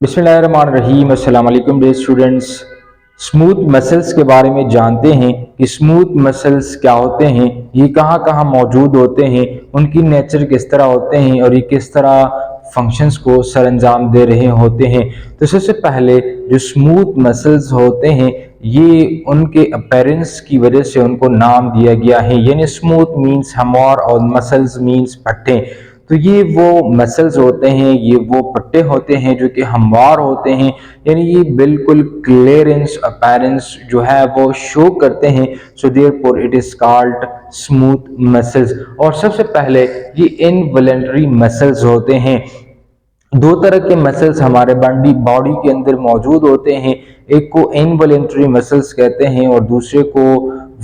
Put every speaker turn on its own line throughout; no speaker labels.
बिस्मिल्लाहिर्रहमानिर्रहीम। अस्सलाम वालेकुम डियर स्टूडेंट्स। स्मूथ मसल्स के बारे में जानते हैं कि स्मूथ मसल्स क्या होते हैं, ये कहाँ कहाँ मौजूद होते हैं, उनकी नेचर किस तरह होते हैं और ये किस तरह फंक्शंस को सरअंजाम दे रहे होते हैं। तो सबसे पहले जो स्मूथ मसल्स होते हैं ये उनके अपीयरेंस की वजह से उनको नाम दिया गया है, यानी स्मूथ मीन्स हमवार और मसल्स मीन्स पट्टे। तो ये वो मसल्स होते हैं, ये वो पट्टे होते हैं जो कि हमवार होते हैं, यानी ये बिल्कुल क्लियरेंस अपीयरेंस जो है वो शो करते हैं। So therefore it is called smooth muscles. और सबसे पहले ये इनवॉलंटरी मसल्स होते हैं। दो तरह के मसल्स हमारे बॉडी के अंदर मौजूद होते हैं, एक को इनवॉलंटरी मसल्स कहते हैं और दूसरे को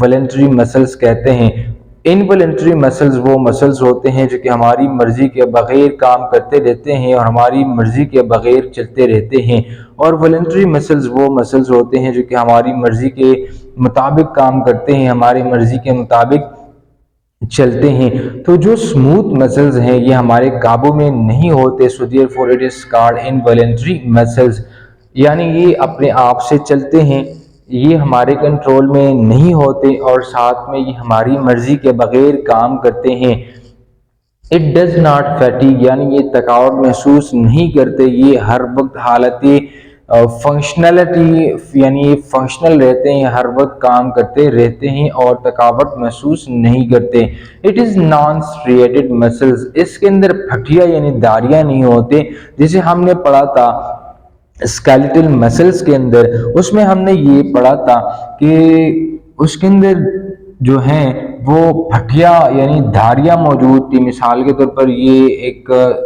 वॉलंटरी मसल्स कहते हैं। इनवॉलंटरी मसल्स वो मसल्स होते हैं जो कि हमारी मर्जी के बगैर काम करते रहते हैं और हमारी मर्जी के बगैर चलते रहते हैं, और वॉलंटरी मसल्स वो मसल्स होते हैं जो कि हमारी मर्जी के मुताबिक काम करते हैं, हमारी मर्जी के मुताबिक चलते हैं। तो जो स्मूथ मसल्स हैं ये हमारे काबू में नहीं होते, so therefore it is called involuntary muscles, यानी ये अपने आप से चलते हैं, ये हमारे कंट्रोल में नहीं होते और साथ में ये हमारी मर्जी के बगैर काम करते हैं। इट डज नॉट फैटिग, यानी ये थकावट महसूस नहीं करते, ये हर वक्त हालत फंक्शनलिटी यानी ये फंक्शनल रहते हैं, हर वक्त काम करते रहते हैं और थकावट महसूस नहीं करते। It is non striated muscles, इसके अंदर फटिया यानी दारियां नहीं होते। जैसे हमने पढ़ा था स्केलेटल मसल्स के अंदर, उसमें हमने ये पढ़ा था कि उसके अंदर जो है वो फटिया यानी धारियां मौजूद थी। मिसाल के तौर पर ये एक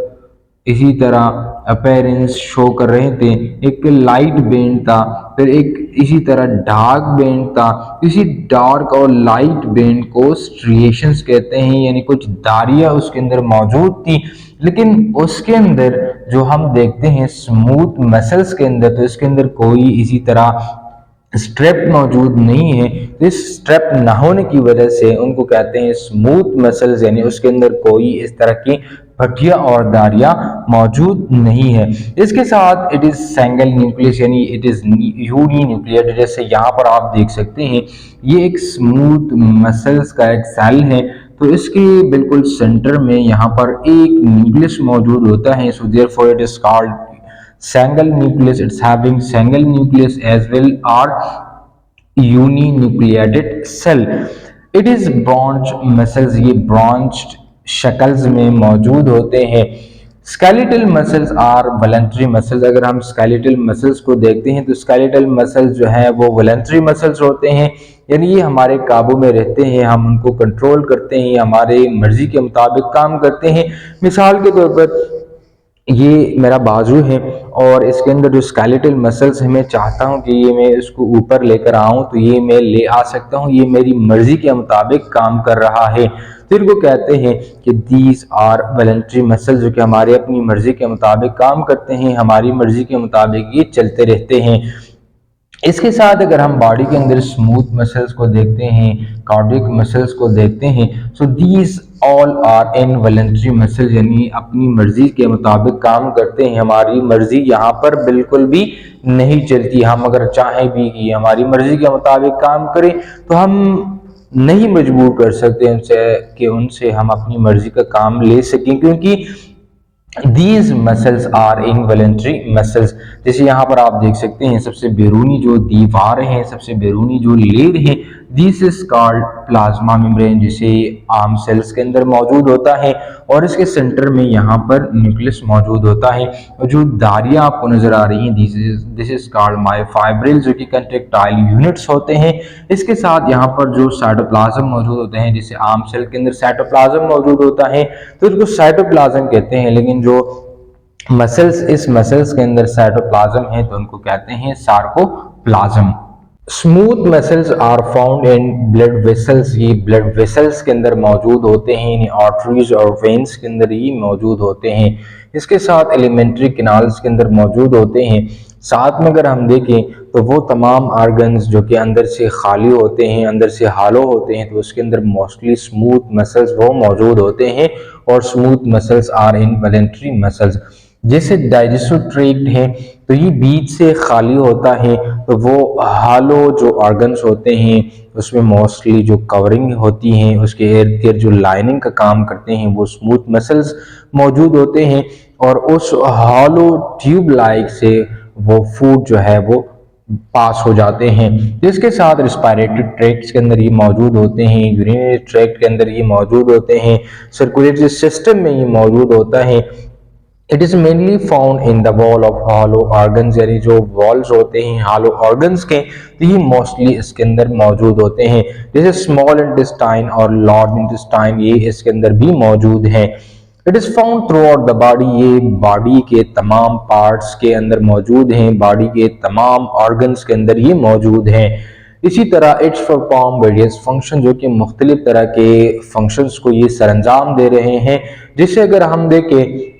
इसी तरह अपीयरेंस शो कर रहे थे, एक लाइट बैंड था, फिर एक इसी तरह डार्क बैंड था। इसी डार्क और लाइट बैंड को स्ट्रिएशंस कहते हैं, यानी कुछ धारियां उसके अंदर मौजूद थी। लेकिन उसके अंदर जो हम देखते हैं स्मूथ मसल्स के अंदर, तो इसके अंदर कोई इसी तरह स्ट्रेप मौजूद नहीं है। तो इस स्ट्रेप ना होने की वजह से उनको कहते हैं स्मूथ मसल्स, यानी उसके अंदर कोई इस तरह की पट्टियां और दारियां मौजूद नहीं है। इसके साथ इट इज सिंगल न्यूक्लियस, यानी इट इज यूनी न्यूक्लियर। जैसे यहाँ पर आप देख सकते हैं ये एक स्मूथ मसल्स का एक सेल है, तो इसके बिल्कुल सेंटर में यहाँ पर एक न्यूक्लियस मौजूद होता है। So therefore it is called single nucleus, it's having single nucleus as well, or uninucleated cell. It is branched muscles, ये branched शक्ल्स में मौजूद होते हैं। Skeletal muscles are voluntary muscles. अगर हम स्केलेटल मसल्स को देखते हैं तो स्केलेटल मसल्स जो है वो वॉलंटरी मसल्स होते हैं, यानी ये हमारे काबू में रहते हैं, हम उनको कंट्रोल करते हैं, हमारे मर्जी के मुताबिक काम करते हैं। मिसाल के तौर पर ये मेरा बाजू है और इसके अंदर जो स्केलेटल मसल्स है, मैं चाहता हूँ कि ये मैं इसको ऊपर लेकर आऊँ तो ये मैं ले आ सकता हूँ, ये मेरी मर्जी के मुताबिक काम कर रहा है। तो इनको कहते हैं कि दीज आर वॉलंटरी मसल्स, जो कि हमारे अपनी मर्जी के मुताबिक काम करते हैं, हमारी मर्जी के मुताबिक ये चलते रहते हैं। इसके साथ अगर हम बॉडी के अंदर स्मूथ मसल्स को देखते हैं, कार्डियक मसल्स को देखते हैं, so these all are involuntary muscles, यानी अपनी मर्जी के मुताबिक काम करते हैं, हमारी मर्जी यहाँ पर बिल्कुल भी नहीं चलती। हम अगर चाहें भी कि हमारी मर्जी के मुताबिक काम करें तो हम नहीं मजबूर कर सकते उनसे कि उनसे हम अपनी मर्जी का काम ले सकें, क्योंकि these muscles are involuntary muscles. जैसे यहाँ पर आप देख सकते हैं सबसे बैरूनी जो दीवार है, सबसे बैरूनी जो लेयर है, this is called plasma membrane, जिसे आम सेल्स के अंदर मौजूद होता है और इसके सेंटर में यहाँ पर न्यूक्लियस मौजूद होता है। और जो दारियाँ आपको नजर आ रही हैं दिस इज कॉल्ड मायोफाइब्रिल, जो कि कंट्रेक्टाइल यूनिट्स होते हैं। इसके साथ यहाँ पर जो साइटोप्लाज्म मौजूद होते हैं, जैसे आम सेल के अंदर साइटोप्लाज्म मौजूद होता है तो इसको साइटोप्लाज्म कहते हैं, लेकिन जो मसल्स इस मसल्स के अंदर साइटोप्लाज्म है तो उनको कहते हैं sarcoplasm. Smooth muscles are found in blood vessels, ये ब्लड वेसल्स के अंदर मौजूद होते हैं, यानी आर्टरीज और वेन्स के अंदर ही मौजूद होते हैं। इसके साथ एलिमेंट्री कैनाल्स के अंदर मौजूद होते हैं। साथ में अगर हम देखें तो वो तमाम आर्गन्स जो कि अंदर से खाली होते हैं, अंदर से हालो होते हैं, तो उसके अंदर मोस्टली स्मूथ मसल्स वो मौजूद होते हैं और smooth muscles are involuntary muscles. जैसे डाइजेस्टिव ट्रैक्ट है तो ये बीच से खाली होता है, तो वो हालो जो ऑर्गन्स होते हैं उसमें मोस्टली जो कवरिंग होती है उसके इर्द गिर्द जो लाइनिंग का काम करते हैं वो स्मूथ मसल्स मौजूद होते हैं, और उस हॉलो ट्यूब लाइक से वो फूड जो है वो पास हो जाते हैं, जिसके साथ रिस्पायरेटरी ट्रैक्ट के अंदर ये मौजूद होते हैं, यूरिनरी ट्रैक्ट के अंदर ये मौजूद होते हैं, सर्कुलेटरी सिस्टम में ये मौजूद होता है। It is mainly found in the wall of hollow organs, यानी जो वॉल्स होते हैं हॉलो ऑर्गन्स के, तो ये मोस्टली इसके अंदर मौजूद होते हैं। जैसे स्मॉल इंटेस्टाइन और लार्ज इंटेस्टाइन ये इसके अंदर भी मौजूद हैं। It is found through out the body, ये बॉडी के तमाम पार्ट्स के अंदर मौजूद हैं, बॉडी के तमाम ऑर्गन्स के अंदर ये मौजूद हैं। इसी तरह इट्स परफॉर्म वेरियस फंक्शन, जो कि मुख्तलिफ तरह के फंक्शंस को ये सरंजाम दे रहे हैं। जिससे अगर हम देखें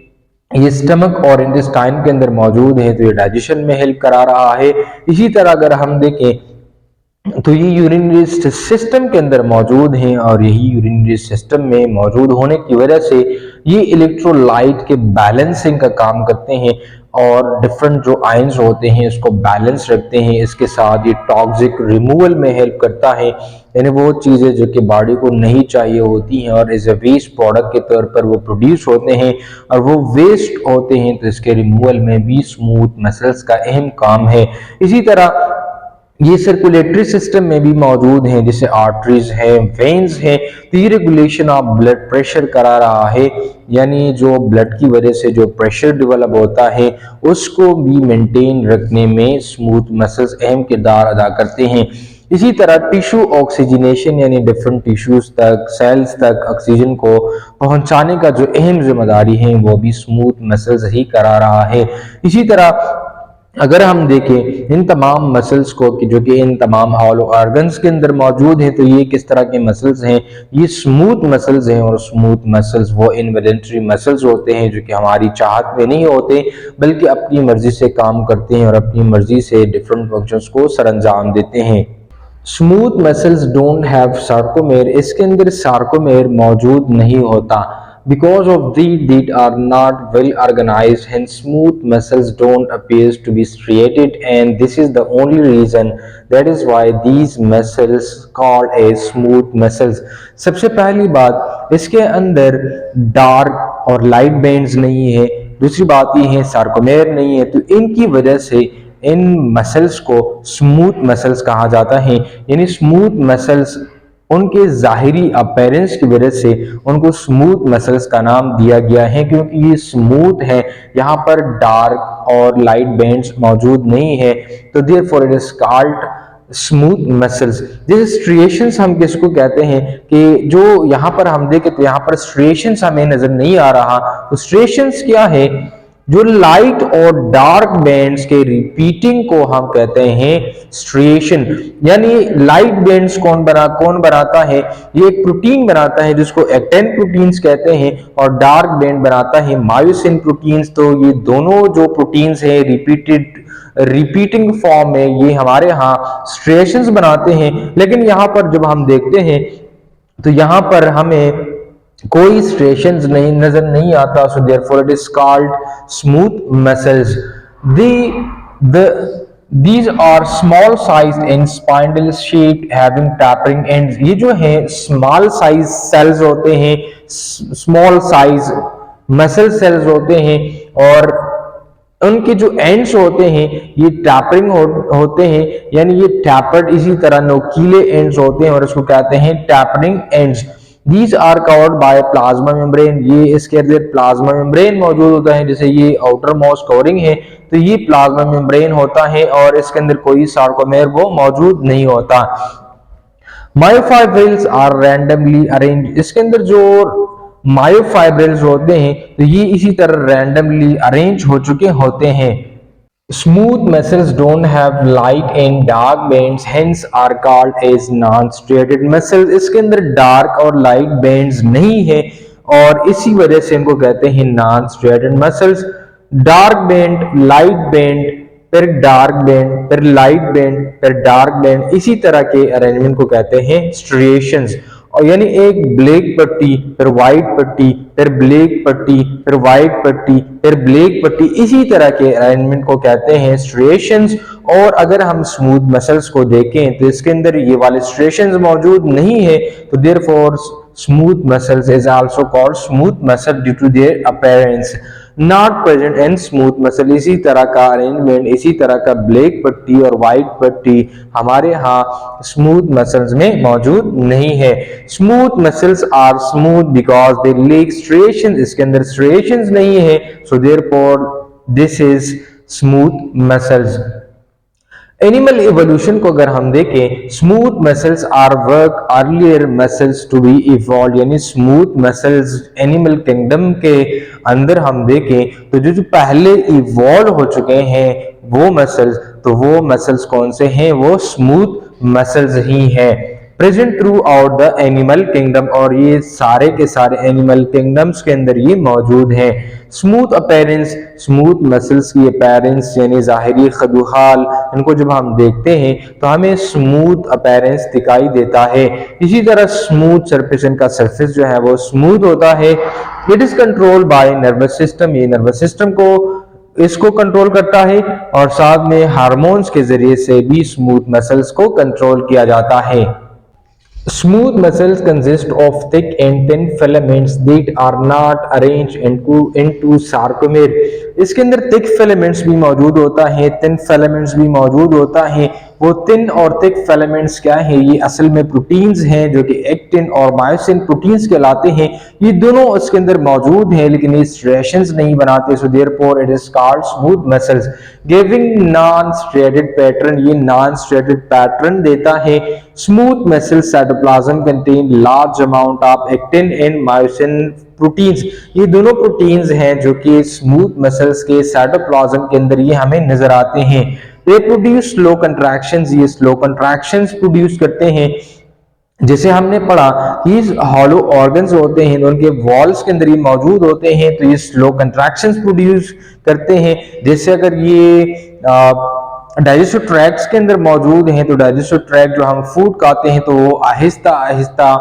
ये स्टमक और इंटेस्टाइन के अंदर मौजूद है तो ये डाइजेशन में हेल्प करा रहा है। इसी तरह अगर हम देखें तो ये यूरिनरी सिस्टम के अंदर मौजूद हैं, और यही यूरिनरी सिस्टम में मौजूद होने की वजह से ये इलेक्ट्रोलाइट के बैलेंसिंग का काम करते हैं और डिफरेंट जो आयंस होते हैं उसको बैलेंस रखते हैं। इसके साथ ये टॉक्सिक रिमूवल में हेल्प करता है, यानी वो चीज़ें जो कि बॉडी को नहीं चाहिए होती हैं और एज ए वेस्ट प्रोडक्ट के तौर पर वो प्रोड्यूस होते हैं और वो वेस्ट होते हैं, तो इसके रिमूवल में भी स्मूथ मसल्स का अहम काम है। इसी तरह ये सर्कुलेटरी सिस्टम में भी मौजूद हैं, जैसे आर्टरीज हैं, वेन्स हैं, तो ये रेगुलेशन ऑफ ब्लड प्रेशर करा रहा है, यानी जो ब्लड की वजह से जो प्रेशर डेवलप होता है उसको भी मेंटेन रखने में स्मूथ मसल्स अहम किरदार अदा करते हैं। इसी तरह टिश्यू ऑक्सीजनेशन, यानी डिफरेंट टिश्यूज तक सेल्स तक ऑक्सीजन को पहुंचाने का जो अहम जिम्मेदारी है वो भी स्मूथ मसल्स ही करा रहा है। इसी तरह अगर हम देखें इन तमाम मसल्स को कि जो कि इन तमाम हॉलो ऑर्गन्स के अंदर मौजूद हैं, तो ये किस तरह के मसल्स हैं, ये स्मूथ मसल्स हैं, और स्मूथ मसल्स वो इनवॉलंटरी मसल्स होते हैं जो कि हमारी चाहत में नहीं होते बल्कि अपनी मर्जी से काम करते हैं और अपनी मर्जी से डिफरेंट फंक्शंस को सरअंजाम देते हैं। Smooth muscles don't have sarcomere, इसके अंदर सार्कोमेर मौजूद नहीं होता। Because of these that are not well organized, hence smooth muscles don't appear to be striated, and this is the only reason that is why these muscles called as smooth muscles। सबसे पहली बात, इसके अंदर dark और light bands नहीं है। दूसरी बात ये है सार्कोमेर नहीं है, तो इनकी वजह से इन मसल्स को स्मूथ मसल्स कहा जाता है। यानी स्मूथ मसल्स उनके ज़ाहिरी अपीयरेंस की वजह से उनको स्मूथ मसल्स का नाम दिया गया है, क्योंकि ये स्मूथ है, यहाँ पर डार्क और लाइट बैंड्स मौजूद नहीं है, तो therefore it is called smooth muscles. जैसे स्ट्रिएशंस हम किसको कहते हैं कि जो यहाँ पर हम देखें तो यहाँ पर स्ट्रिएशंस हमें नजर नहीं आ रहा, तो स्ट्रिएशंस क्या है, जो लाइट और डार्क बैंड्स के रिपीटिंग को हम कहते हैं स्ट्रिएशन। यानी लाइट बैंड्स कौन बनाता है, ये एक प्रोटीन बनाता है जिसको एक्टिन प्रोटीन्स कहते हैं, और डार्क बैंड बनाता है मायोसिन प्रोटीन्स। तो ये दोनों जो प्रोटीन्स हैं रिपीटिंग फॉर्म में ये हमारे यहाँ स्ट्रिएशंस बनाते हैं। लेकिन यहाँ पर जब हम देखते हैं तो यहाँ पर हमें कोई स्ट्रिएशंस नहीं नजर नहीं आता, so therefore it is called smooth muscles. These are small size and spindle shaped having tapering ends। ये जो है स्मॉल साइज सेल्स होते हैं, स्मॉल साइज मसल सेल्स होते हैं, और उनके जो एंड्स होते हैं ये टैपरिंग होते हैं, यानी ये टैपर्ड इसी तरह नोकीले एंड्स होते हैं और इसको कहते हैं tapering ends. These are covered by plasma membrane, ये इसके अंदर प्लाज्मा मेम्ब्रेन मौजूद होता है, जैसे ये आउटर मोस्ट कवरिंग है तो ये प्लाज्मा मेम्ब्रेन होता है, और इसके अंदर कोई सार्कोमेर वो मौजूद नहीं होता। मायोफाइब्रिल्स आर रैंडमली अरेंज, इसके अंदर जो मायोफाइब्रिल्स होते हैं तो ये इसी तरह रैंडमली अरेंज हो चुके होते हैं। Smooth muscles don't have light and dark bands, hence are called as non-striated muscles। इसके अंदर डार्क और लाइट बैंड्स नहीं है और इसी वजह से इनको कहते हैं non striated muscles. Dark band, light band, फिर डार्क बैंड, फिर लाइट बैंड, फिर डार्क बैंड, इसी तरह के अरेंजमेंट को कहते हैं स्ट्रिएशंस। और यानी एक ब्लैक पट्टी, फिर व्हाइट पट्टी, फिर ब्लैक पट्टी, फिर व्हाइट पट्टी, फिर ब्लैक पट्टी, इसी तरह के अरेंजमेंट को कहते हैं स्ट्रिएशंस। और अगर हम स्मूथ मसल्स को देखें तो इसके अंदर ये वाले स्ट्रिएशंस मौजूद नहीं है, तो therefore smooth muscles is also called smooth muscle due to their appearance not present in smooth muscle. इसी तरह का अरेंजमेंट, इसी तरह का ब्लैक पट्टी और व्हाइट पट्टी हमारे यहाँ स्मूथ मसल्स में मौजूद नहीं है। Smooth muscles are smooth because they lack striations, इसके अंदर स्ट्रिएशंस नहीं है, so therefore this is smooth muscles. Animal evolution को अगर हम देखें, smooth muscles are work earlier muscles to be evolve, यानी स्मूथ मसल्स एनिमल किंगडम के अंदर हम देखें तो जो पहले इवॉल्व हो चुके हैं वो मसल्स, तो वो मसल्स कौन से हैं, वो स्मूथ मसल्स ही हैं present through out the animal kingdom, और ये सारे के सारे एनिमल किंगडम्स के अंदर ये मौजूद हैं। स्मूथ अपीयरेंस, स्मूथ मसल्स की अपीयरेंस यानी जाहिरी खदुहाल, इनको जब हम देखते हैं तो हमें स्मूथ अपीयरेंस दिखाई देता है। इसी तरह स्मूथ सरफेस, इनका सरफेस जो है वो स्मूथ होता है। It is controlled by nervous system, ये नर्वस सिस्टम को इसको कंट्रोल करता है, और साथ में हार्मोन्स के जरिए से भी स्मूथ मसल्स को कंट्रोल किया जाता है। Smooth muscles consist of thick and thin filaments that are not arranged into sarcomere। इसके अंदर थिक फिलामेंट्स भी मौजूद होता है, थिन फिलामेंट्स भी मौजूद होता है। वो थिन और थिक फिलामेंट्स क्या है, ये असल में प्रोटीन्स हैं जो कि एक्टिन और मायोसिन प्रोटीन्स कहलाते हैं। ये दोनों इसके अंदर मौजूद हैं लेकिन ये स्ट्रिएशंस नहीं बनाते, so therefore it is called smooth muscles giving non striated pattern, ये नॉन स्ट्रेटेड पैटर्न देता है। Smooth muscles cytoplasm contain large amount of actin and myosin proteins, ये दोनों प्रोटीन्स हैं जो कि स्मूथ मसल्स के साइटोप्लाज्म के अंदर ये हमें नजर आते हैं। दे प्रोड्यूस स्लो कंट्रैक्शंस, ये स्लो कंट्रैक्शंस प्रोड्यूस करते हैं। जैसे हमने पढ़ा कि हॉलो ऑर्गन्स होते हैं तो उनके वॉल्स के अंदर ये मौजूद होते हैं, तो ये स्लो कंट्रैक्शंस प्रोड्यूस करते हैं। जैसे अगर ये डाइजेस्टिव ट्रैक्ट्स के अंदर मौजूद हैं तो डाइजेस्टिव ट्रैक्ट जो हम फूड खाते हैं तो वो आहिस्ता आहिस्ता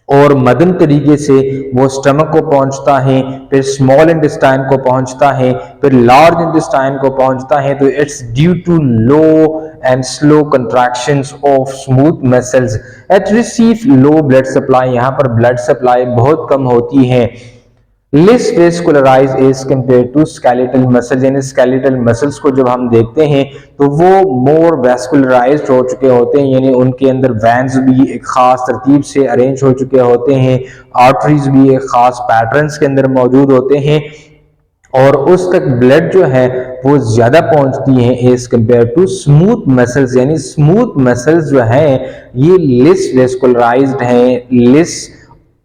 और मदन तरीके से वो स्टमक को पहुंचता है, फिर स्मॉल इंटेस्टाइन को पहुंचता है, फिर लार्ज इंटेस्टाइन को पहुंचता है। तो it's due to low and slow contractions of smooth muscles at receive low blood supply, यहाँ पर ब्लड सप्लाई बहुत कम होती है। Less vascularize as compare to skeletal muscle, यानी स्केलेटल मसल्स को जब हम देखते हैं तो वो मोर वेस्कुलराइज्ड हो चुके होते हैं, यानी उनके अंदर वेन्स भी एक खास तरतीब से अरेंज हो चुके होते हैं, आर्टरीज भी एक खास पैटर्न्स के अंदर मौजूद होते हैं, और उस तक ब्लड जो है वो ज्यादा पहुंचती है as compare to smooth muscles, यानी स्मूथ मसल्स जो है ये लेस वेस्कुलराइज्ड हैं, लेस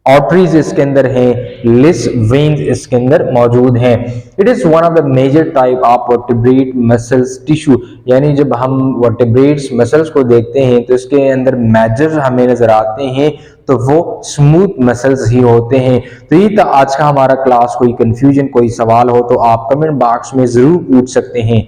आर्टरीज इसके अंदर है, लेस वेन्स इसके अंदर मौजूद हैं। It is one of the major type of vertebrate muscles tissue, यानी जब हम वर्टिब्रेट्स मसल्स को देखते हैं तो इसके अंदर मेजर हमें नजर आते हैं तो वो स्मूथ मसल्स ही होते हैं। तो ये था आज का हमारा क्लास। कोई कंफ्यूजन, कोई सवाल हो तो आप कमेंट बॉक्स में जरूर पूछ सकते हैं।